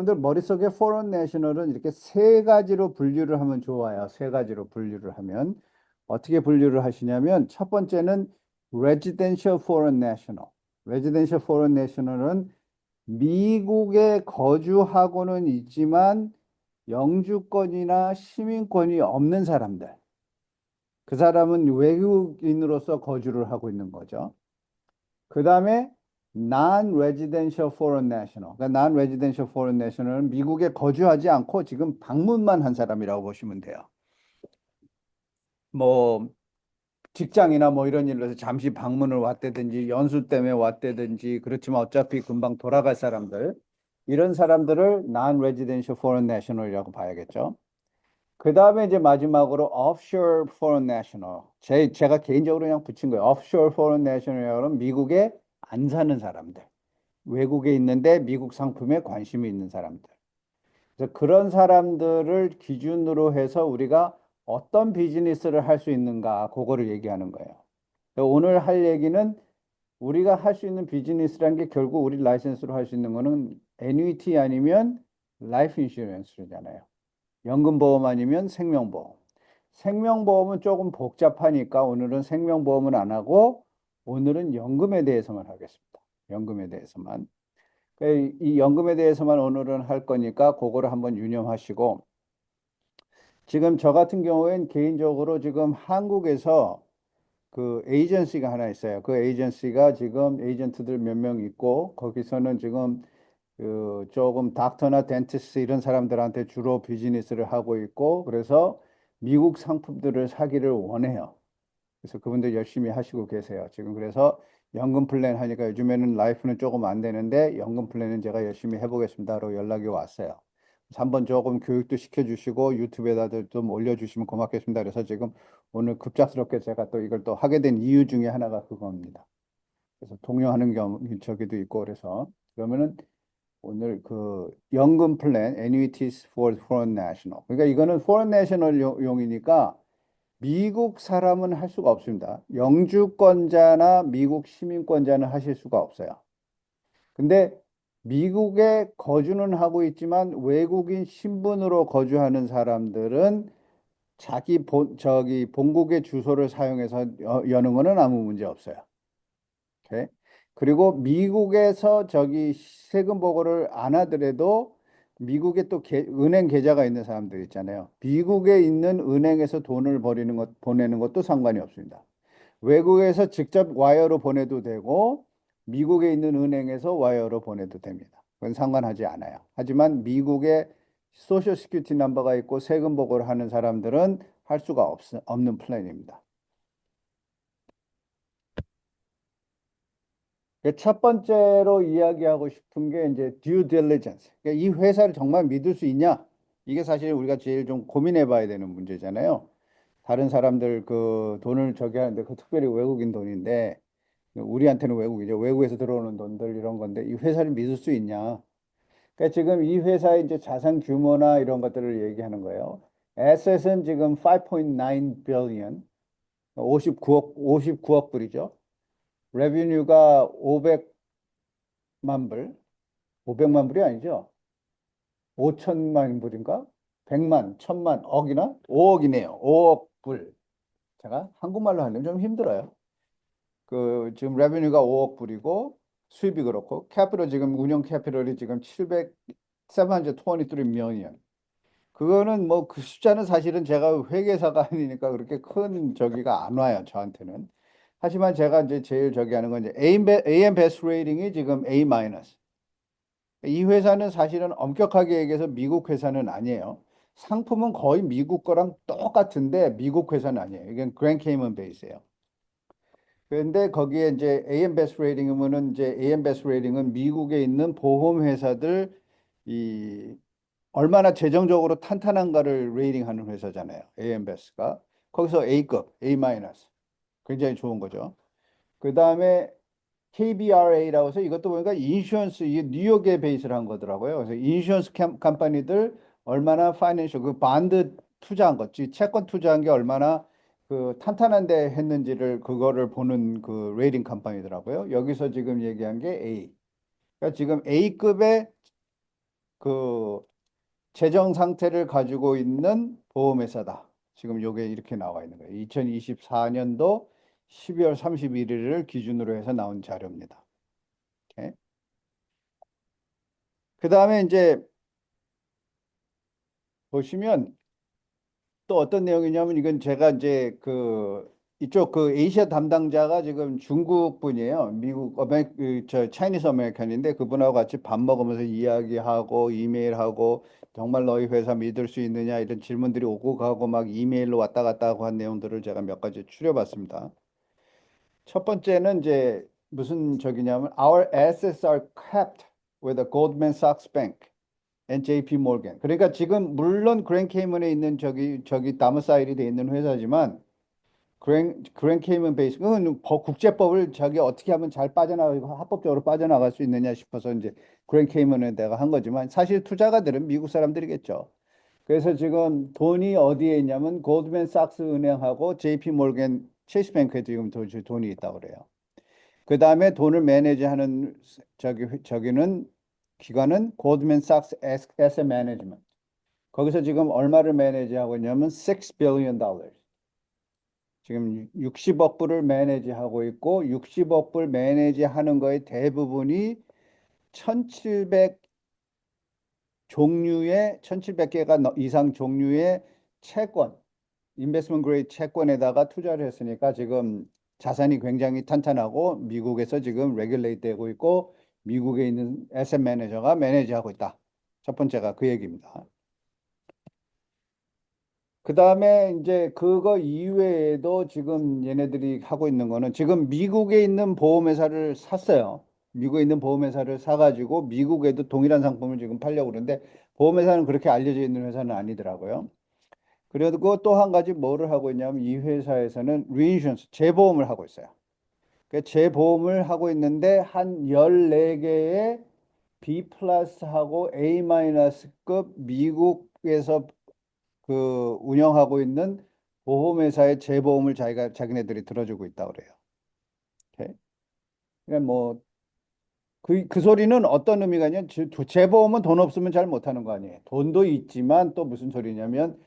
여러분들 머릿속에 foreign national은 이렇게 세 가지로 분류를 하면 좋아요. 세 가지로 분류를 하면. 어떻게 분류를 하시냐면, 첫 번째는 residential foreign national. residential foreign national은 미국에 거주하고는 있지만 영주권이나 시민권이 없는 사람들. 그 사람은 외국인으로서 거주를 하고 있는 거죠. 그 다음에 non-residential foreign national. 그러니까 non-residential foreign national은 미국에 거주하지 않고 지금 방문만 한 사람이라고 보시면 돼요. 뭐 직장이나 뭐 이런 일로 해서 잠시 방문을 왔다든지 연수 때문에 왔다든지 그렇지만 어차피 금방 돌아갈 사람들, 이런 사람들을 non-residential foreign national이라고 봐야겠죠. 그 다음에 이제 마지막으로 offshore foreign national. 제가 개인적으로 그냥 붙인 거예요. offshore foreign national은 미국에 안 사는 사람들. 외국에 있는데 미국 상품에 관심이 있는 사람들. 그래서 그런 사람들을 기준으로 해서 우리가 어떤 비즈니스를 할 수 있는가, 그거를 얘기하는 거예요. 오늘 할 얘기는 우리가 할 수 있는 비즈니스라는 게 결국 우리 라이센스로 할 수 있는 거는 애뉴이티 아니면 라이프 인슈런스잖아요. 연금보험 아니면 생명보험. 생명보험은 조금 복잡하니까 오늘은 생명보험은 안 하고 오늘은 연금에 대해서만 하겠습니다. 연금에 대해서만. 이 연금에 대해서만 오늘은 할 거니까 그거를 한번 유념하시고, 지금 저 같은 경우엔 개인적으로 지금 한국에서 그 에이전시가 하나 있어요. 그 에이전시가 지금 에이전트들 몇 명 있고 거기서는 지금 그 조금 닥터나 덴티스트 이런 사람들한테 주로 비즈니스를 하고 있고, 그래서 미국 상품들을 사기를 원해요. 그래서 그분들 열심히 하시고 계세요. 지금 그래서 연금 플랜 하니까 요즘에는 라이프는 조금 안 되는데 연금 플랜은 제가 열심히 해보겠습니다로 연락이 왔어요. 그래서 한번 조금 교육도 시켜주시고 유튜브에다도 좀 올려주시면 고맙겠습니다. 그래서 지금 오늘 급작스럽게 제가 또 이걸 또 하게 된 이유 중에 하나가 그겁니다. 그래서 동요하는 저기도 있고 그래서 그러면은 오늘 그 연금 플랜 annuities for foreign national. 그러니까 이거는 foreign national 용이니까 미국 사람은 할 수가 없습니다. 영주권자나 미국 시민권자는 하실 수가 없어요. 근데 미국에 거주는 하고 있지만 외국인 신분으로 거주하는 사람들은 자기 본국의 주소를 사용해서 여는 거는 아무 문제 없어요. 오케이? 그리고 미국에서 세금 보고를 안 하더라도 미국에 또 은행 계좌가 있는 사람들 있잖아요. 미국에 있는 은행에서 돈을 보내는 것도 상관이 없습니다. 외국에서 직접 와이어로 보내도 되고 미국에 있는 은행에서 와이어로 보내도 됩니다. 그건 상관하지 않아요. 하지만 미국에 소셜 시큐리티 넘버가 있고 세금 보고를 하는 사람들은 할 수가 없는 플랜입니다. 첫 번째로 이야기하고 싶은 게 이제 due diligence. 그러니까 이 회사를 정말 믿을 수 있냐? 이게 사실 우리가 제일 좀 고민해 봐야 되는 문제잖아요. 다른 사람들 그 돈을 저기 하는데 그 특별히 외국인 돈인데 우리한테는 외국이죠. 외국에서 들어오는 돈들 이런 건데 이 회사를 믿을 수 있냐? 그러니까 지금 이 회사의 이제 자산 규모나 이런 것들을 얘기하는 거예요. Asset은 지금 5.9 billion, 59억 불이죠. 레비뉴가 500만 불, 500만 불이 아니죠. 5천만 불인가? 100만, 1000만, 억이나? 5억이네요. 5억 불. 제가 한국말로 하려면 좀 힘들어요. 그 지금 레비뉴가 5억 불이고 수입이 그렇고 캐피털 지금 운영 캐피털이 지금 723 million. 그거는 뭐 그 숫자는 사실은 제가 회계사가 아니니까 그렇게 큰 저기가 안 와요, 저한테는. 하지만 제가 이제 제일 저기 하는 건 이제 AM 베스트 레이팅이 지금 A 마이너스. 이 회사는 사실은 엄격하게 얘기해서 미국 회사는 아니에요. 상품은 거의 미국 거랑 똑같은데 미국 회사는 아니에요. 이건 그랜드 케이먼 베이스예요. 그런데 거기에 이제 AM 베스트 레이팅이면은 이제 AM 베스트 레이팅은 미국에 있는 보험 회사들 이 얼마나 재정적으로 탄탄한가를 레이팅하는 회사잖아요. AM 베스트가 거기서 A급, A 마이너스 굉장히 좋은 거죠. 그 다음에 KBRA라고 해서 이것도 보니까 인슈런스 이게 뉴욕에 베이스를 한 거더라고요. 그래서 인슈런스 컴퍼니들 얼마나 파이낸셜 그 반드 투자한 것, 채권 투자한 게 얼마나 그 탄탄한데 했는지를 그거를 보는 그 레이팅 컴퍼니더라고요. 여기서 지금 얘기한 게 A. 그러니까 지금 A급의 그 재정 상태를 가지고 있는 보험회사다. 지금 요게 이렇게 나와 있는 거예요. 2024년도 12월 31일을 기준으로 해서 나온 자료입니다. 오케이. 그 다음에 이제 보시면 또 어떤 내용이냐면 이건 제가 이제 그 이쪽 그 아시아 담당자가 지금 중국 분이에요. 미국 저 차이니스 아메리칸인데 그분하고 같이 밥 먹으면서 이야기하고 이메일하고 정말 너희 회사 믿을 수 있느냐 이런 질문들이 오고 가고 막 이메일로 왔다 갔다 하고 한 내용들을 제가 몇 가지 추려봤습니다. 첫 번째는 이제 무슨 저기냐면 Our assets are capped with the Goldman Sachs Bank. JP 모르겐. 그러니까 지금 물론 그랜 케이먼에 있는 저기 다머사일이 돼 있는 회사지만 그랜 케이먼 베이스 그건 국제법을 저기 어떻게 하면 잘 빠져나가고 합법적으로 빠져나갈 수 있느냐 싶어서 이제 그랜 케이먼에 내가 한 거지만 사실 투자가들은 미국 사람들이겠죠. 그래서 지금 돈이 어디에 있냐면 골드맨삭스 은행하고 JP 모르겐 체이스 뱅크에 지금 돈이 있다고 그래요. 그 다음에 돈을 매니지하는 저기는 기관은 골드맨삭스 에셋 매니지먼트. 거기서 지금 얼마를 매니지하고 있냐면 6 billion dollars. 지금 60억 불을 매니지하고 있고 60억 불 매니지하는 거의 대부분이 1,700 종류의 1,700개가 이상 종류의 채권, 인베스트먼트 그레이드 채권에다가 투자를 했으니까 지금 자산이 굉장히 탄탄하고 미국에서 지금 레귤레이트 되고 있고 미국에 있는 에셋 매니저가 매니지하고 있다. 첫 번째가 그 얘기입니다. 그 다음에 이제 그거 이외에도 지금 얘네들이 하고 있는 거는 지금 미국에 있는 보험회사를 샀어요. 미국에 있는 보험회사를 사가지고 미국에도 동일한 상품을 지금 팔려고 그러는데 보험회사는 그렇게 알려져 있는 회사는 아니더라고요. 그리고 또 한 가지 뭐를 하고 있냐면 이 회사에서는 리인슈런스, 재보험을 하고 있어요. 그 재보험을 하고 있는데 한 14개의 B 플러스하고 A 마이너스급 미국에서 그 운영하고 있는 보험회사의 재보험을 자기네들이 들어주고 있다 그래요. 오케이? 그러니까 뭐 그 소리는 어떤 의미가 있냐면 재보험은 돈 없으면 잘 못하는 거 아니에요. 돈도 있지만 또 무슨 소리냐면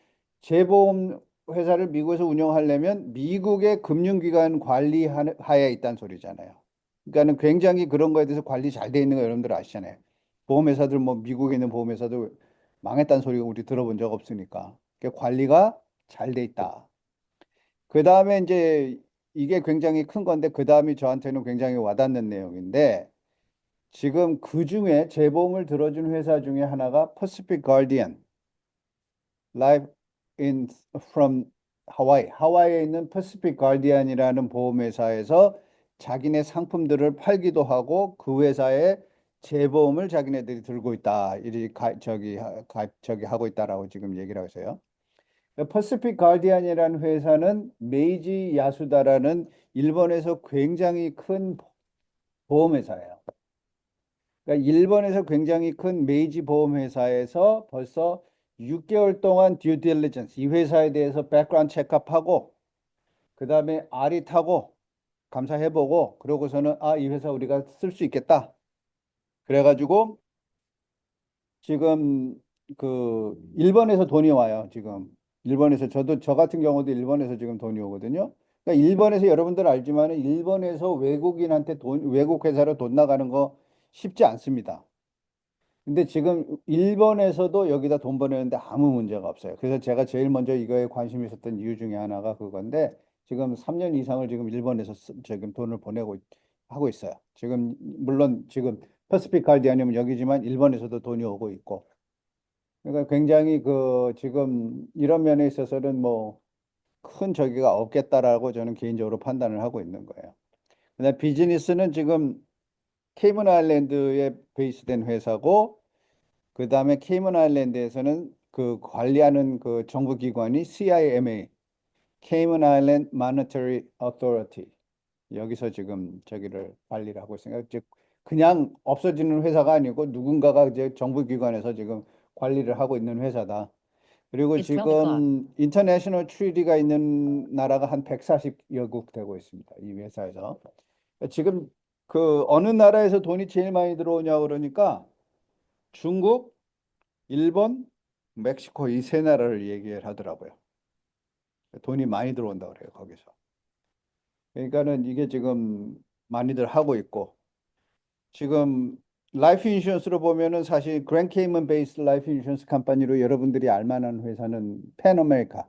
재보험 회사를 미국에서 운영하려면 미국의 금융기관 관리 하에 있다는 소리잖아요. 그러니까는 굉장히 그런 거에 대해서 관리 잘 돼 있는 거 여러분들 아시잖아요. 보험회사들 뭐 미국에 있는 보험회사도 망했다는 소리 우리 들어본 적 없으니까. 그러니까 관리가 잘 돼 있다. 그 다음에 이제 이게 굉장히 큰 건데 그 다음이 저한테는 굉장히 와닿는 내용인데 지금 그 중에 재보험을 들어준 회사 중에 하나가 퍼시픽 가디언 라이프 인 from 하와이에 있는 퍼시픽 가디언이라는 보험회사에서 자기네 상품들을 팔기도 하고 그 회사의 재보험을 자기네들이 들고 있다. 이리 저기 하고 있다라고 지금 얘기를 하고 있어요. 퍼시픽 가디언이라는 회사는 메이지 야수다라는 일본에서 굉장히 큰 보험회사예요. 그러니까 일본에서 굉장히 큰 메이지 보험회사에서 벌써 6개월 동안 듀 딜리전스 이 회사에 대해서 백그라운드 체크업하고 그다음에 아릿하고 감사해보고 그러고서는 이 회사 우리가 쓸 수 있겠다. 그래가지고 지금 그 일본에서 돈이 와요. 지금 일본에서 저 같은 경우도 일본에서 지금 돈이 오거든요. 그러니까 일본에서 여러분들 알지만 일본에서 외국인한테 외국 회사로 돈 나가는 거 쉽지 않습니다. 근데 지금 일본에서도 여기다 돈 보내는데 아무 문제가 없어요. 그래서 제가 제일 먼저 이거에 관심이 있었던 이유 중에 하나가 그건데 지금 3년 이상을 지금 일본에서 지금 돈을 하고 있어요. 지금 물론 지금 퍼시픽 갈디 아니면 여기지만 일본에서도 돈이 오고 있고. 그러니까 굉장히 그 지금 이런 면에 있어서는 뭐 큰 저기가 없겠다라고 저는 개인적으로 판단을 하고 있는 거예요. 근데 비즈니스는 지금 케이먼 아일랜드에 베이스된 회사고 그 다음에 케이먼 아일랜드에서는 그 관리하는 그 정부 기관이 CIMA, 케이먼 아일랜드 마니터리 어토리티 여기서 지금 저기를 관리를 하고 있으니까 즉 그냥 없어지는 회사가 아니고 누군가가 이제 정부 기관에서 지금 관리를 하고 있는 회사다. 그리고 It's 12 o'clock. 지금 인터내셔널 트리티가 있는 나라가 한 140여 국 되고 있습니다. 이 회사에서. 지금 그 어느 나라에서 돈이 제일 많이 들어오냐 그러니까 중국, 일본, 멕시코 이 세 나라를 얘기를 하더라고요. 돈이 많이 들어온다 그래요, 거기서. 그러니까는 이게 지금 많이들 하고 있고, 지금 라이프 인슈런스로 보면은 사실 그랜 케이먼 베이스 라이프 인슈런스 컴퍼니로 여러분들이 알만한 회사는 펜어메리카.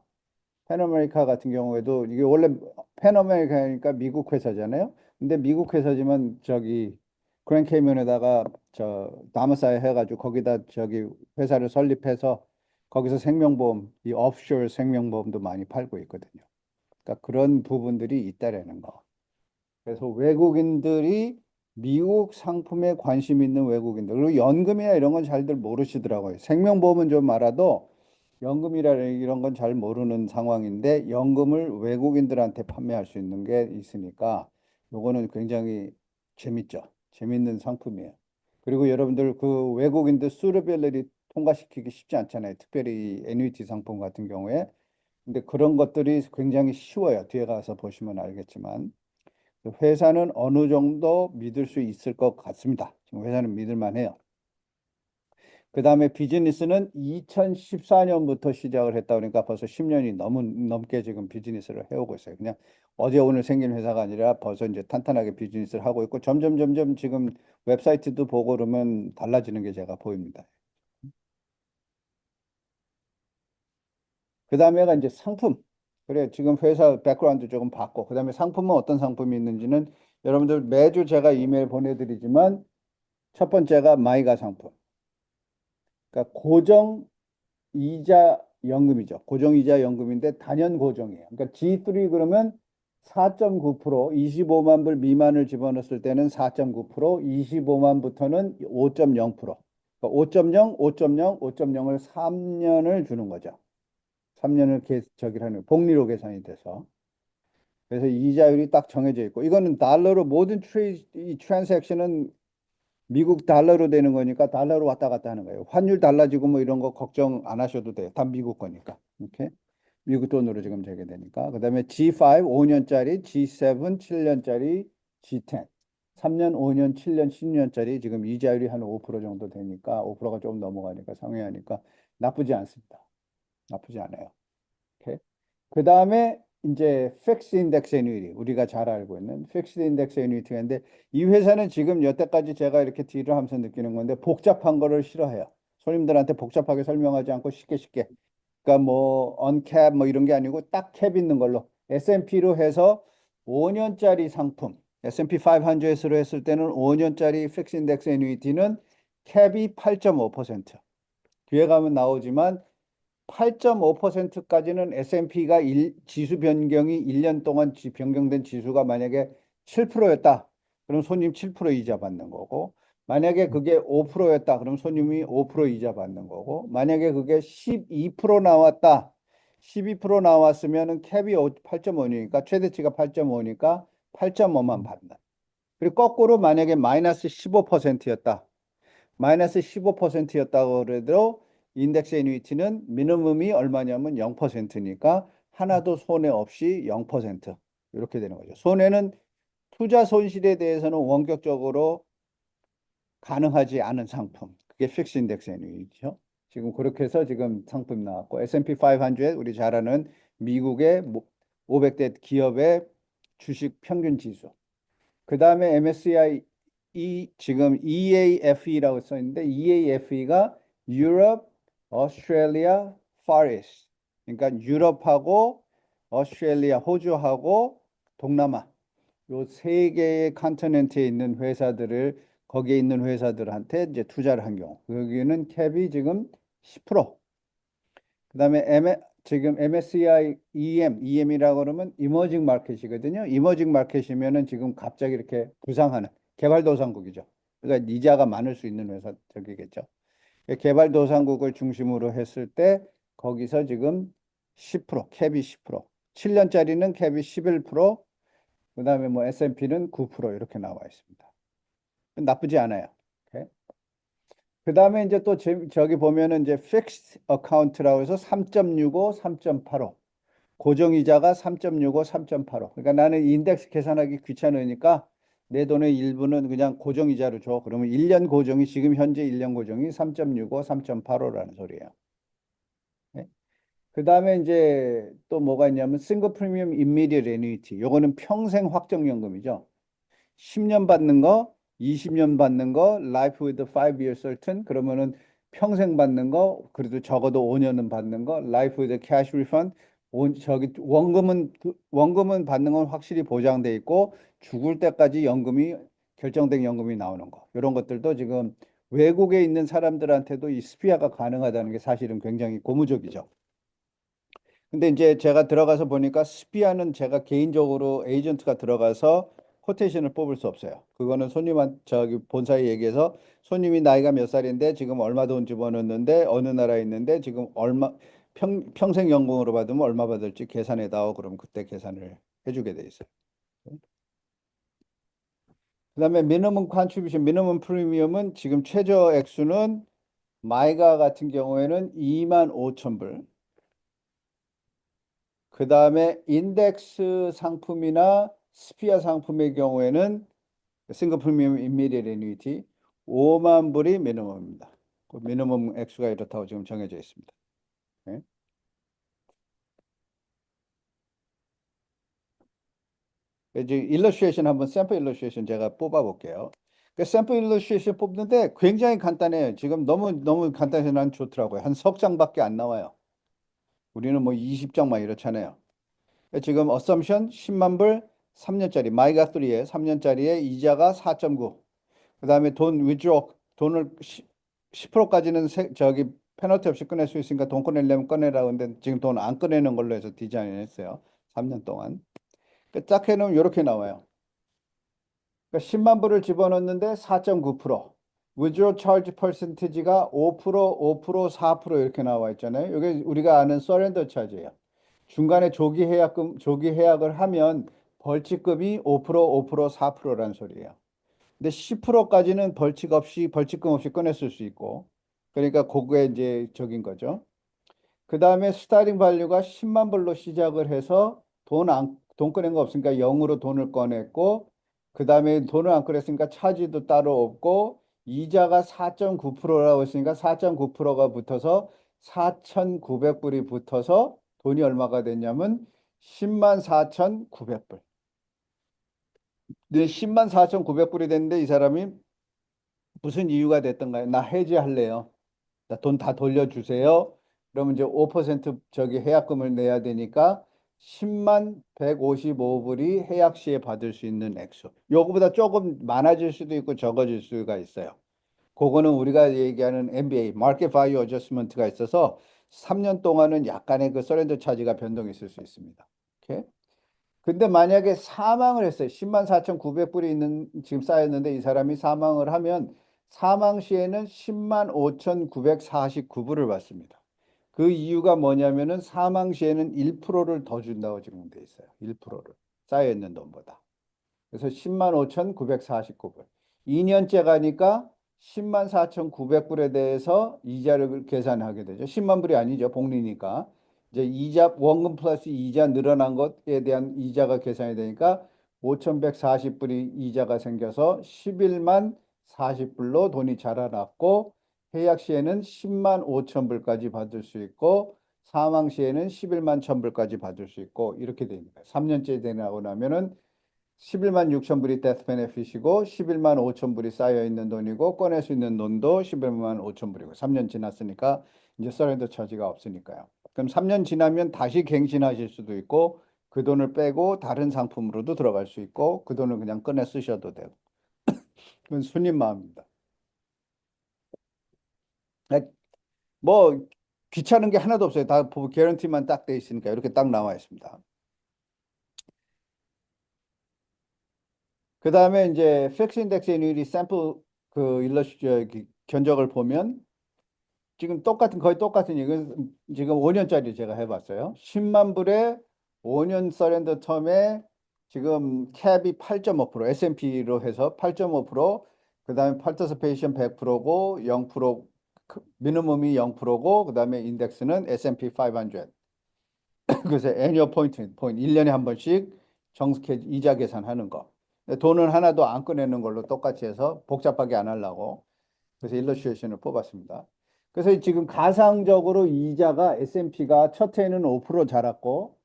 펜어메리카 같은 경우에도 이게 원래 펜어메리카니까 미국 회사잖아요. 근데 미국 회사지만 저기 그랜 케이먼에다가 저 다머사에 해가지고 거기다 저기 회사를 설립해서 거기서 생명보험, 이 오프쇼어 생명보험도 많이 팔고 있거든요. 그러니까 그런 부분들이 있다라는 거. 그래서 외국인들이 미국 상품에 관심 있는 외국인들, 그리고 연금이나 이런 건 잘들 모르시더라고요. 생명보험은 좀 알아도 연금이라 이런 건 잘 모르는 상황인데 연금을 외국인들한테 판매할 수 있는 게 있으니까 요거는 굉장히 재밌죠. 재밌는 상품이에요. 그리고 여러분들 그 외국인들 수레빌리티 통과시키기 쉽지 않잖아요. 특별히 애뉴이티 상품 같은 경우에. 근데 그런 것들이 굉장히 쉬워요. 뒤에 가서 보시면 알겠지만. 회사는 어느 정도 믿을 수 있을 것 같습니다. 지금 회사는 믿을만 해요. 그 다음에 비즈니스는 2014년부터 시작을 했다 그러니까 벌써 10년이 넘게 지금 비즈니스를 해오고 있어요. 그냥 어제 오늘 생긴 회사가 아니라 벌써 이제 탄탄하게 비즈니스를 하고 있고 점점 지금 웹사이트도 보고 그러면 달라지는 게 제가 보입니다. 그 다음에가 이제 상품. 그래, 지금 회사 백그라운드 조금 봤고, 그 다음에 상품은 어떤 상품이 있는지는 여러분들 매주 제가 이메일 보내드리지만 첫 번째가 마이가 상품. 그러니까 고정 이자 연금이죠. 고정 이자 연금인데 단연 고정이에요. 그러니까 G3 그러면 4.9%, 25만 불 미만을 집어넣었을 때는 4.9%, 25만부터는 5.0%. 그러니까 5.0, 5.0, 5.0을 3년을 주는 거죠. 3년을 저기를 하는 복리로 계산이 돼서. 그래서 이자율이 딱 정해져 있고 이거는 달러로 모든 이 트랜잭션은 미국 달러로 되는 거니까 달러로 왔다 갔다 하는 거예요. 환율 달라지고 뭐 이런 거 걱정 안 하셔도 돼요. 다 미국 거니까. 이렇게 미국 돈으로 지금 되게 되니까. 그다음에 G5 5년짜리, G7 7년짜리, G10 3년, 5년, 7년, 10년짜리 지금 이자율이 한 5% 정도 되니까 5%가 조금 넘어가니까 상회하니까 나쁘지 않습니다. 나쁘지 않아요. 오케이. 그 다음에 이제 픽스 인덱스 애뉴이티 우리가 잘 알고 있는 픽스 인덱스 애뉴이티인데 이 회사는 지금 여태까지 제가 이렇게 딜을 하면서 느끼는 건데 복잡한 거를 싫어해요. 손님들한테 복잡하게 설명하지 않고 쉽게 그러니까 뭐 언캡 뭐 이런 게 아니고 딱 캡 있는 걸로 S&P로 해서 5년짜리 상품 S&P 500으로 했을 때는 5년짜리 픽스 인덱스 애뉴이티는 캡이 8.5% 뒤에 가면 나오지만 8.5%까지는 S&P가 지수 변경이 1년 동안 변경된 지수가 만약에 7%였다. 그럼 손님 7% 이자 받는 거고 만약에 그게 5%였다. 그럼 손님이 5% 이자 받는 거고 만약에 그게 12% 나왔다. 12% 나왔으면은 캡이 8.5니까 최대치가 8.5니까 8.5만 받는. 그리고 거꾸로 만약에 마이너스 15%였다. 마이너스 15%였다고 그래도 인덱스 애뉴이티는 미니멈이 얼마냐면 0%니까 하나도 손해 없이 0% 이렇게 되는 거죠. 손해는 투자 손실에 대해서는 원격적으로 가능하지 않은 상품. 그게 픽스 인덱스 애뉴이티죠. 지금 그렇게 해서 지금 상품 나왔고 S&P 500 우리 잘 아는 미국의 500대 기업의 주식 평균 지수. 그 다음에 MSCI 지금 EAFE라고 써 있는데 EAFE가 유럽, 오스트레일리아, 파리스. 그러니까 유럽하고 오스트레일리아, 호주하고 동남아 요 세 개의 컨티넨트에 있는 회사들을 거기에 있는 회사들한테 이제 투자를 한 경우 여기는 캡이 지금 10%. 그다음에 지금 MSCI EM이라고 그러면 이머징 마켓이거든요. 이머징 마켓이면은 지금 갑자기 이렇게 부상하는 개발도상국이죠. 그러니까 이자가 많을 수 있는 회사 저기겠죠. 개발도상국을 중심으로 했을 때 거기서 지금 10%, 캡이 10%, 7년짜리는 캡이 11%, 그다음에 뭐 S&P는 9% 이렇게 나와 있습니다. 나쁘지 않아요. 오케이? 그다음에 이제 또 저기 보면은 이제 fixed account라고 해서 3.65, 3.85. 고정이자가 3.65, 3.85. 그러니까 나는 인덱스 계산하기 귀찮으니까 내 돈의 일부는 그냥 고정이자로 줘. 그러면 1년 고정이 지금 현재 1년 고정이 3.65, 3.85라는 소리예요. 네? 그다음에 이제 또 뭐가 있냐면 싱글 프리미엄 임미디엇 애뉴이티. 요거는 평생 확정연금이죠. 10년 받는 거, 20년 받는 거, life with 5-year certain 그러면은 평생 받는 거, 그래도 적어도 5년은 받는 거, life with cash refund 저기 원금은 받는 건 확실히 보장돼 있고 죽을 때까지 연금이 결정된 연금이 나오는 거. 이런 것들도 지금 외국에 있는 사람들한테도 이 스피아가 가능하다는 게 사실은 굉장히 고무적이죠. 근데 이제 제가 들어가서 보니까 스피아는 제가 개인적으로 에이전트가 들어가서 코테이션을 뽑을 수 없어요. 그거는 손님한 저기 본사에 얘기해서 손님이 나이가 몇 살인데 지금 얼마 돈 집어넣는데 어느 나라에 있는데 지금 얼마 평생 연금으로 받으면 얼마 받을지 계산해 다오. 그럼 그때 계산을 해주게 돼 있어요. 그다음에 미니멈 컨트리뷰션, 미니멈 프리미엄은 지금 최저 액수는 마이가 같은 경우에는 2만 5천 불. 그 다음에 인덱스 상품이나 스피어 상품의 경우에는 싱글 프리미엄 이미디엇 애뉴이티 5만 불이 미니멈입니다. 그 미니멈 액수가 이렇다고 지금 정해져 있습니다. 네. 이제 일러스트레이션 한번 샘플 일러스트레이션 제가 뽑아 볼게요. 그 샘플 일러스트레이션 뽑는데 굉장히 간단해요. 지금 너무 간단해서 난 좋더라고요. 한 석 장밖에 안 나와요. 우리는 뭐 20장 막 이렇잖아요. 지금 어썸션 10만 불 3년짜리 마이가 3에 3년짜리에 이자가 4.9. 그다음에 돈 위드로 돈을 10%까지는 저기 페널티 없이 꺼낼 수 있으니까 돈 꺼내려면 꺼내라고 하는데 지금 돈 안 꺼내는 걸로 해서 디자인했어요. 3년 동안. 딱 해놓으면 이렇게 나와요. 그러니까 10만 불을 집어넣는데 4.9%. withdraw charge percentage가 5%, 5%, 4% 이렇게 나와 있잖아요. 이게 우리가 아는 서렌더 차지예요. 중간에 조기 해약을 하면 벌칙금이 5%, 5%, 4%라는 소리예요. 근데 10%까지는 벌칙금 없이 꺼냈을 수 있고, 그러니까 그거에 이제 적인 거죠. 그 다음에 스타팅 밸류가 10만 불로 시작을 해서 돈 꺼낸 거 없으니까 0으로 돈을 꺼냈고, 그 다음에 돈을 안 꺼냈으니까 차지도 따로 없고, 이자가 4.9%라고 했으니까 4.9%가 붙어서 4,900불이 붙어서 돈이 얼마가 됐냐면 10만 4,900불. 근데 10만 4,900불이 됐는데 이 사람이 무슨 이유가 됐던가요? 나 해지할래요. 나 돈 다 돌려주세요. 그러면 이제 5% 저기 해약금을 내야 되니까 10만 155불이 해약 시에 받을 수 있는 액수. 요거보다 조금 많아질 수도 있고 적어질 수가 있어요. 그거는 우리가 얘기하는 MBA, Market Value Adjustment가 있어서 3년 동안은 약간의 그 서렌더 차지가 변동이 있을 수 있습니다. 오케이? 근데 만약에 사망을 했어요. 10만 4,900불이 지금 쌓였는데 이 사람이 사망을 하면 사망 시에는 10만 5,949불을 받습니다. 그 이유가 뭐냐면은 사망 시에는 1%를 더 준다고 지금 돼 있어요. 1%를 쌓여 있는 돈보다. 그래서 10만 5,949불. 2년째 가니까 10만 4,900불에 대해서 이자를 계산하게 되죠. 10만 불이 아니죠. 복리니까. 이제 원금 플러스 이자 늘어난 것에 대한 이자가 계산이 되니까 5,140불이 이자가 생겨서 11만 40불로 돈이 자라났고 해약 시에는 10만 5천 불까지 받을 수 있고 사망 시에는 11만 1,000불까지 받을 수 있고 이렇게 됩니다. 3년째 되고 나면은 11만 6천 불이 데스 베네핏이고 11만 5천 불이 쌓여 있는 돈이고 꺼낼 수 있는 돈도 11만 5천 불이고 3년 지났으니까 이제 서렌더 차지가 없으니까요. 그럼 3년 지나면 다시 갱신하실 수도 있고 그 돈을 빼고 다른 상품으로도 들어갈 수 있고 그 돈을 그냥 꺼내 쓰셔도 되고 그건 손님 마음입니다. 네, 뭐 귀찮은 게 하나도 없어요. 다 개런티만 딱 돼 있으니까 이렇게 딱 나와 있습니다. 그 다음에 이제 픽스 인덱스 애뉴이티 샘플 그 견적을 보면 지금 거의 똑같은 이건 지금 5년짜리 제가 해봤어요. 10만 불에 5년 서렌더 텀에 지금 캡이 8.5%, S&P로 해서 8.5%, 그 다음에 파티시페이션 100%고 0%, 미니멈이 0%고 그 다음에 인덱스는 S&P 500. 그래서 애니어 포인트, 1년에 한 번씩 정식해 이자 계산하는 거. 돈은 하나도 안 꺼내는 걸로 똑같이 해서 복잡하게 안 하려고. 그래서 일러스트레이션을 뽑았습니다. 그래서 지금 가상적으로 이자가 S&P가 첫 해에는 5% 자랐고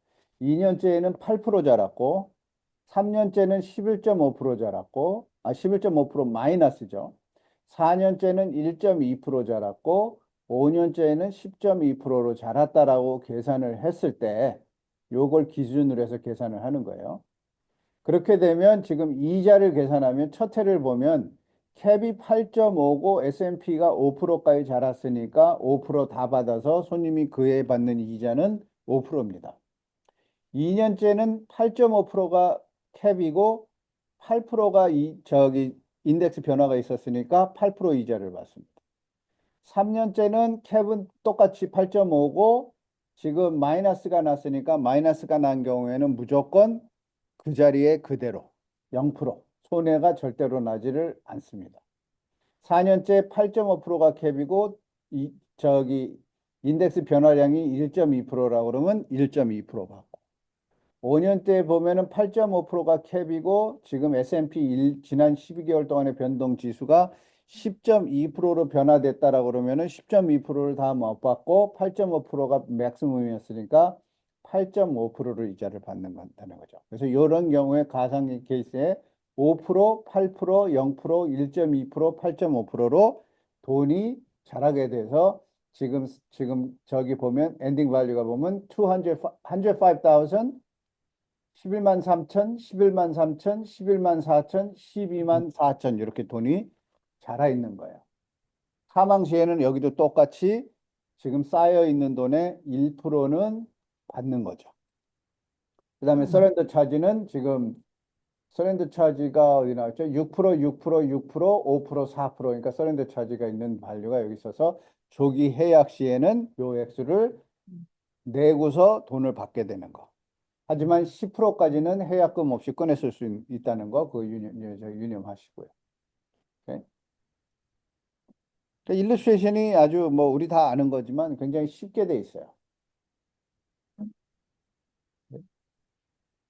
2년째에는 8% 자랐고 3년째는 11.5% 자랐고 11.5% 마이너스죠. 4년째는 1.2% 자랐고 5년째에는 10.2%로 자랐다라고 계산을 했을 때 요걸 기준으로 해서 계산을 하는 거예요. 그렇게 되면 지금 이자를 계산하면 첫 해를 보면 캡이 8.5고 S&P가 5%까지 자랐으니까 5%다 받아서 손님이 그 해 받는 이자는 5%입니다. 2년째는 8.5%가 캡이고 8%가 인덱스 변화가 있었으니까 8% 이자를 받습니다. 3년째는 캡은 똑같이 8.5고 지금 마이너스가 났으니까 마이너스가 난 경우에는 무조건 그 자리에 그대로 0% 손해가 절대로 나지를 않습니다. 4년째 8.5%가 캡이고 인덱스 변화량이 1.2%라고 그러면 1.2% 받고 5년 때 보면은 8.5%가 캡이고 지금 S&P 지난 12개월 동안의 변동 지수가 10.2%로 변화됐다라고 그러면은 10.2%를 다 못 받고 8.5%가 맥시멈이었으니까 8.5%를 이자를 받는 거죠. 그래서 이런 경우에 가상 케이스에 5%, 8%, 0%, 1.2%, 8.5%로 돈이 자라게 돼서 지금 저기 보면 엔딩 밸류가 보면 105,000 11만 3천, 11만 3천, 11만 4천, 12만 4천 이렇게 돈이 자라 있는 거예요. 사망 시에는 여기도 똑같이 지금 쌓여 있는 돈의 1%는 받는 거죠. 그 다음에 서렌더 차지는 지금 서렌더 차지가 어디 나왔죠? 6%, 6%, 6%, 5%, 4%. 그러니까 서렌더 차지가 있는 밸류가 여기 있어서 조기 해약 시에는 요 액수를 내고서 돈을 받게 되는 거. 하지만 10%까지는 해약금 없이 꺼냈을 수 있다는 거, 그거 유념하시고요. 네? 그러니까 일러스트레이션이 아주 뭐 우리 다 아는 거지만 굉장히 쉽게 돼 있어요. 네?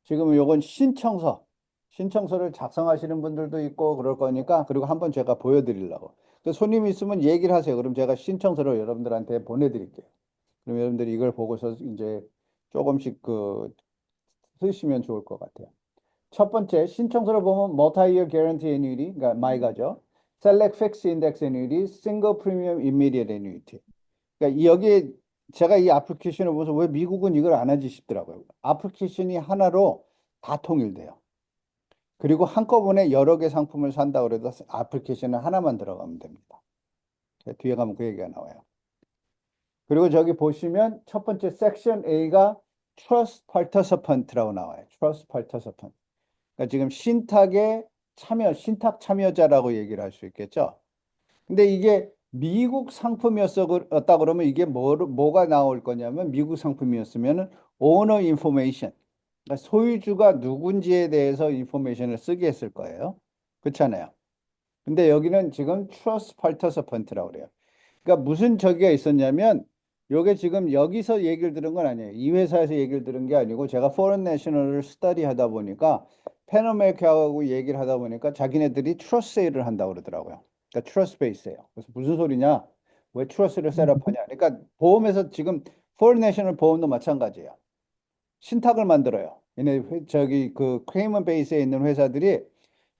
지금 요건 신청서를 작성하시는 분들도 있고 그럴 거니까 그리고 한번 제가 보여드리려고. 그 손님이 있으면 얘기를 하세요. 그럼 제가 신청서를 여러분들한테 보내드릴게요. 그럼 여러분들이 이걸 보고서 이제 조금씩 쓰시면 좋을 것 같아요. 첫 번째 신청서를 보면 Multi-Year Guarantee Annuity, 그러니까 MYGA죠. Select Fixed Index Annuity, Single Premium Immediate Annuity. 그러니까 여기에 제가 이 애플리케이션을 보면서 왜 미국은 이걸 안 하지 싶더라고요. 애플리케이션이 하나로 다 통일돼요. 그리고 한꺼번에 여러 개 상품을 산다 그래도 애플리케이션은 하나만 들어가면 됩니다. 뒤에 가면 그 얘기가 나와요. 그리고 저기 보시면 첫 번째 섹션 A가 Trust Participant라고 나와요. Trust Participant. 그러니까 지금 신탁 참여자라고 얘기를 할 수 있겠죠. 근데 이게 미국 상품이었다 그러면 이게 뭐가 나올 거냐면 미국 상품이었으면은 오너 인포메이션. 그러니까 소유주가 누군지에 대해서 인포메이션을 쓰게 했을 거예요. 그렇잖아요. 근데 여기는 지금 트러스트 파티시펀트라고 그래요. 그러니까 무슨 저기가 있었냐면 요게 지금 여기서 얘기를 들은 건 아니에요. 이 회사에서 얘기를 들은 게 아니고 제가 포런 내셔널을 스터디 하다 보니까 펜어메이커하고 얘기를 하다 보니까 자기네들이 트러스트 세일을 한다고 그러더라고요. 그러니까 트러스트 베이스예요. 그래서 무슨 소리냐? 왜 트러스트를 셋업하냐? 그러니까 보험에서 지금 포런 내셔널 보험도 마찬가지예요. 신탁을 만들어요. 얘네 저기 그 크레이먼 베이스에 있는 회사들이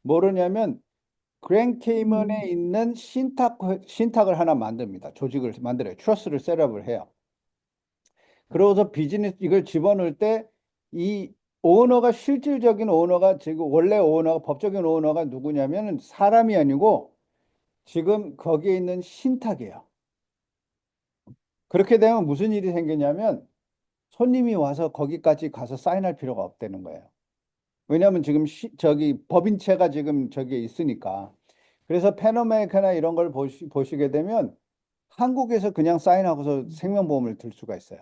뭐르냐면 그랜 케이먼에 있는 신탁을 하나 만듭니다. 조직을 만들어요. 트러스를 셋업을 해요. 그러고서 비즈니스 이걸 집어넣을 때 이 오너가 실질적인 오너가 지금 원래 오너가 법적인 오너가 누구냐면 사람이 아니고 지금 거기에 있는 신탁이에요. 그렇게 되면 무슨 일이 생기냐면 손님이 와서 거기까지 가서 사인할 필요가 없다는 거예요. 왜냐하면 지금 저기 법인체가 지금 저기에 있으니까. 그래서 펜어메이커나 이런 걸 보시게 되면 한국에서 그냥 사인하고서 생명보험을 들 수가 있어요.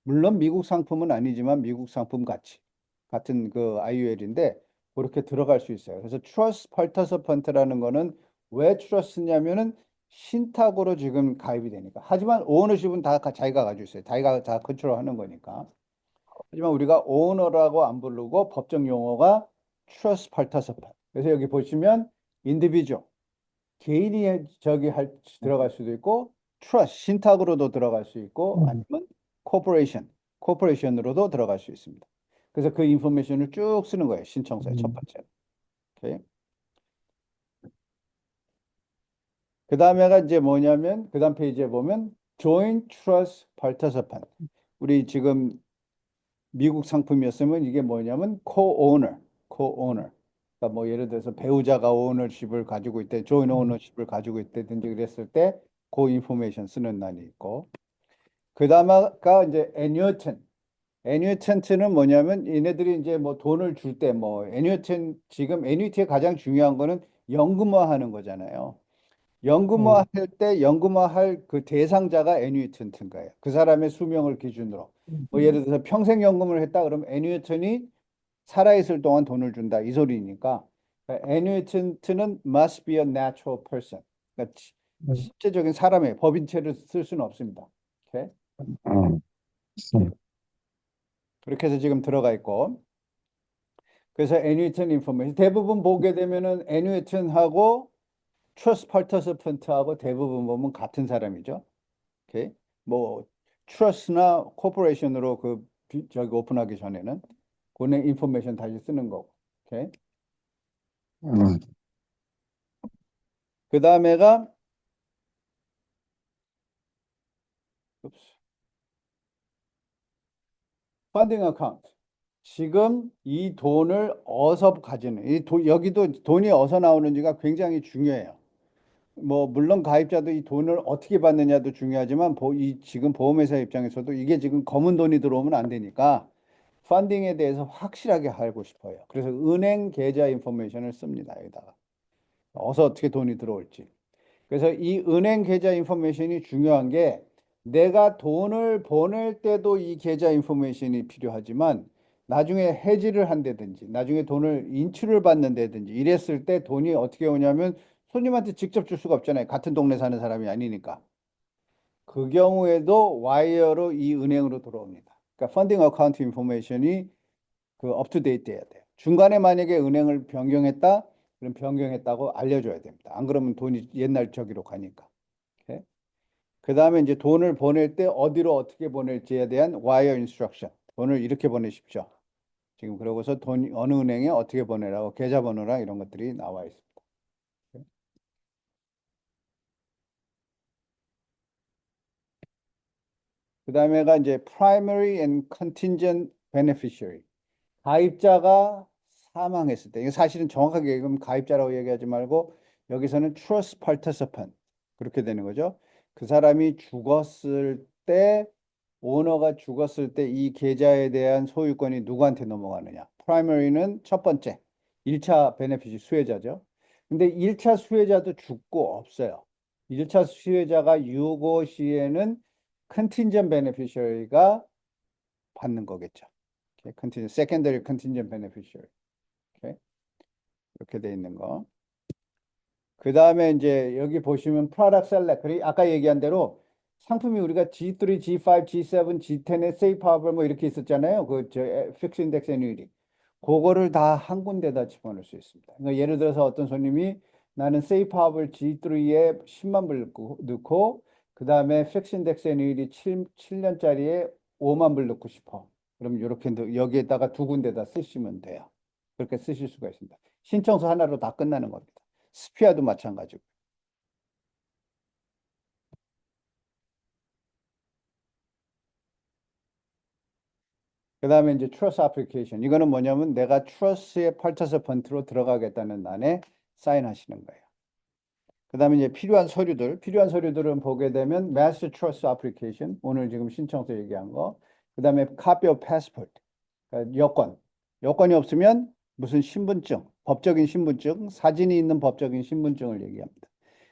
물론 미국 상품은 아니지만 미국 상품 같은 그 IUL인데 그렇게 들어갈 수 있어요. 그래서 트러스트 파티시펀트라는 거는 왜 트러스트냐면은 신탁으로 지금 가입이 되니까. 하지만 오너십은 다 자기가 가지고 있어요. 자기가 다 컨트롤하는 거니까. 하지만 우리가 오너라고 안 부르고 법정 용어가 trust participant. 그래서 여기 보시면 individual, 개인이 들어갈 수도 있고 trust, 신탁으로도 들어갈 수 있고 아니면 corporation으로도 들어갈 수 있습니다. 그래서 그 인포메이션을 쭉 쓰는 거예요. 신청서의 첫 번째. 오케이. 그 다음에가 이제 뭐냐면 그 다음 페이지에 보면 joint trust participant. 우리 지금 미국 상품이었으면 이게 뭐냐면 co-owner. 그러니까 뭐 예를 들어서 배우자가 오너십을 가지고 있대, joint ownership을 가지고 있다든지 그랬을 때 그 인포메이션 쓰는 난이 있고. 그 다음가 이제 annuitant. annuitant는 뭐냐면 얘네들이 이제 뭐 돈을 줄 때 뭐 annuitant 지금 annuity의 가장 중요한 거는 연금화하는 거잖아요. 연금화 할 때 연금화할 그 대상자가 애뉴이턴트인 거예요. 그 사람의 수명을 기준으로. 뭐 예를 들어서 평생 연금을 했다 그러면 애뉴이턴이 살아있을 동안 돈을 준다 이 소리니까 애뉴이턴트는 must be a natural person. 그러니까 실제적인 사람의 법인체를 쓸 수는 없습니다. 오케이? 그렇게 해서 지금 들어가 있고 그래서 애뉴이턴 인포메이션 대부분 보게 되면은 애뉴이턴하고 트러스트 파티시펀트하고 대부분 보면 같은 사람이죠. 오케이. 뭐 트러스트나 코퍼레이션으로 저기 오픈하기 전에는 그네 인포메이션 다시 쓰는 거고. 오케이. 그 다음에가 펀딩 어카운트. 지금 이 돈을 어디서 가지는 여기도 돈이 어디서 나오는지가 굉장히 중요해요. 뭐 물론 가입자도 이 돈을 어떻게 받느냐도 중요하지만 지금 보험회사 입장에서도 이게 지금 검은 돈이 들어오면 안 되니까 펀딩에 대해서 확실하게 알고 싶어요. 그래서 은행 계좌 인포메이션을 씁니다. 여기다가 어디서 어떻게 돈이 들어올지. 그래서 이 은행 계좌 인포메이션이 중요한 게 내가 돈을 보낼 때도 이 계좌 인포메이션이 필요하지만 나중에 해지를 한다든지 나중에 돈을 인출을 받는다든지 이랬을 때 돈이 어떻게 오냐면 손님한테 직접 줄 수가 없잖아요. 같은 동네 사는 사람이 아니니까. 그 경우에도 와이어로 이 은행으로 들어옵니다. 그러니까 펀딩 어카운트 인포메이션이 그 업투데이트 돼야 돼요. 중간에 만약에 은행을 변경했다, 그럼 변경했다고 알려줘야 됩니다. 안 그러면 돈이 옛날 저기로 가니까. 그 다음에 이제 돈을 보낼 때 어디로 어떻게 보낼지에 대한 와이어 인스트럭션. 돈을 이렇게 보내십시오. 지금 그러고서 돈 어느 은행에 어떻게 보내라고 계좌번호랑 이런 것들이 나와 있습니다. 그 다음에가 이제 primary and contingent beneficiary. 가입자가 사망했을 때, 이거 사실은 정확하게 얘기하면 가입자라고 얘기하지 말고 여기서는 trust participant 그렇게 되는 거죠. 그 사람이 죽었을 때, 오너가 죽었을 때 이 계좌에 대한 소유권이 누구한테 넘어가느냐. primary는 첫 번째, 1차 베네피시 수혜자죠. 근데 1차 수혜자도 죽고 없어요. 1차 수혜자가 유고 시에는 contingent beneficiary가 받는 거겠죠. secondary contingent beneficiary. 오케이. 이렇게 돼 있는 거. 그 다음에 이제 여기 보시면 product select. 아까 얘기한 대로 상품이 우리가 G3, G5, G7, G10의 safe harbor 뭐 이렇게 있었잖아요. fixed index annuity. 그거를 다 한 군데다 집어넣을 수 있습니다. 그러니까 예를 들어서 어떤 손님이 나는 safe harbor G3에 10만 불 넣고 그 다음에 fixed index annuity 7년짜리에 5만 불 넣고 싶어. 그럼 이렇게 여기에다가 두 군데다 쓰시면 돼요. 그렇게 쓰실 수가 있습니다. 신청서 하나로 다 끝나는 겁니다. 스피아도 마찬가지고. 그 다음에 이제 트러스 애플리케이션. 이거는 뭐냐면 내가 트러스의 파티시펀트로 들어가겠다는 난에 사인하시는 거예요. 그 다음에 이제 필요한 서류들은 보게 되면 Master Trust Application, 오늘 지금 신청서 얘기한 거. 그 다음에 Copy of Passport, 그러니까 여권이 없으면 무슨 신분증, 법적인 신분증, 사진이 있는 법적인 신분증을 얘기합니다.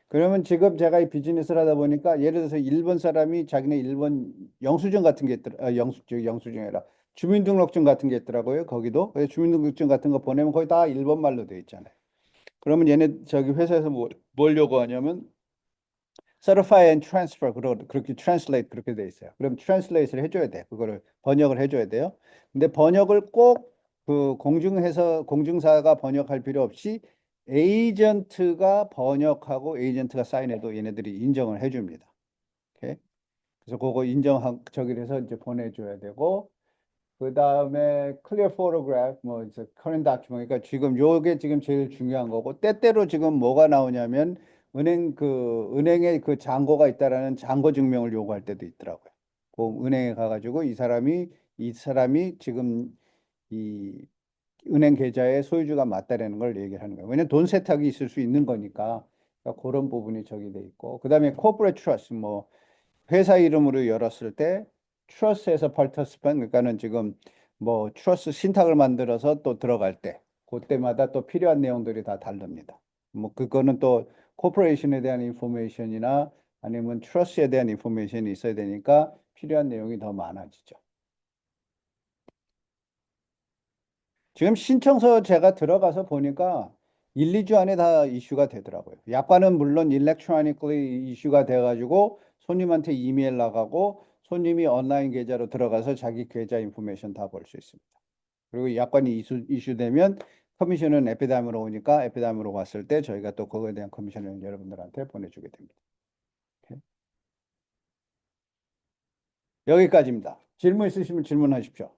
그러면 지금 제가 이 비즈니스를 하다 보니까 예를 들어서 일본 사람이 자기네 일본 영수증 같은 게 있더라, 영수증이 아니라 주민등록증 같은 게 있더라고요. 거기도. 그래서 주민등록증 같은 거 보내면 거의 다 일본 말로 돼 있잖아요. 그러면 얘네 저기 회사에서 뭘 요구하냐면 certify and transfer 그렇게 translate 그렇게 돼 있어요. 그럼 translate를 해줘야 돼. 그거를 번역을 해줘야 돼요. 근데 번역을 꼭 그 공증사가 번역할 필요 없이 에이전트가 번역하고 에이전트가 사인해도 얘네들이 인정을 해줍니다. 오케이? 그래서 그거 인정한 저기 해서 이제 보내줘야 되고 그 다음에 clear photograph 뭐 이제 current document 그러니까 지금 요게 지금 제일 중요한 거고 때때로 지금 뭐가 나오냐면 은행에 그 잔고가 있다라는 잔고 증명을 요구할 때도 있더라고요. 그 은행에 가가지고 이 사람이 지금 이 은행 계좌의 소유주가 맞다라는 걸 얘기를 하는 거예요. 왜냐면 돈 세탁이 있을 수 있는 거니까 그러니까 그런 부분이 저기 돼 있고 그다음에 corporate trust 뭐 회사 이름으로 열었을 때 트러스트에서 participant 그러니까는 지금 뭐 트러스 신탁을 만들어서 또 들어갈 때 그때마다 또 필요한 내용들이 다 다릅니다. 뭐 그거는 또 코퍼레이션에 대한 인포메이션이나 아니면 트러스에 대한 인포메이션이 있어야 되니까 필요한 내용이 더 많아지죠. 지금 신청서 제가 들어가서 보니까 1, 2주 안에 다 이슈가 되더라고요. 약관은 물론 일렉트로닉ally 이슈가 돼가지고 손님한테 이메일 나가고 손님이 온라인 계좌로 들어가서 자기 계좌 인포메이션 다 볼 수 있습니다. 그리고 약관이 이슈되면 커미션은 에피담으로 오니까 에피담으로 왔을 때 저희가 또 그거에 대한 커미션을 여러분들한테 보내주게 됩니다. 오케이? 여기까지입니다. 질문 있으시면 질문하십시오.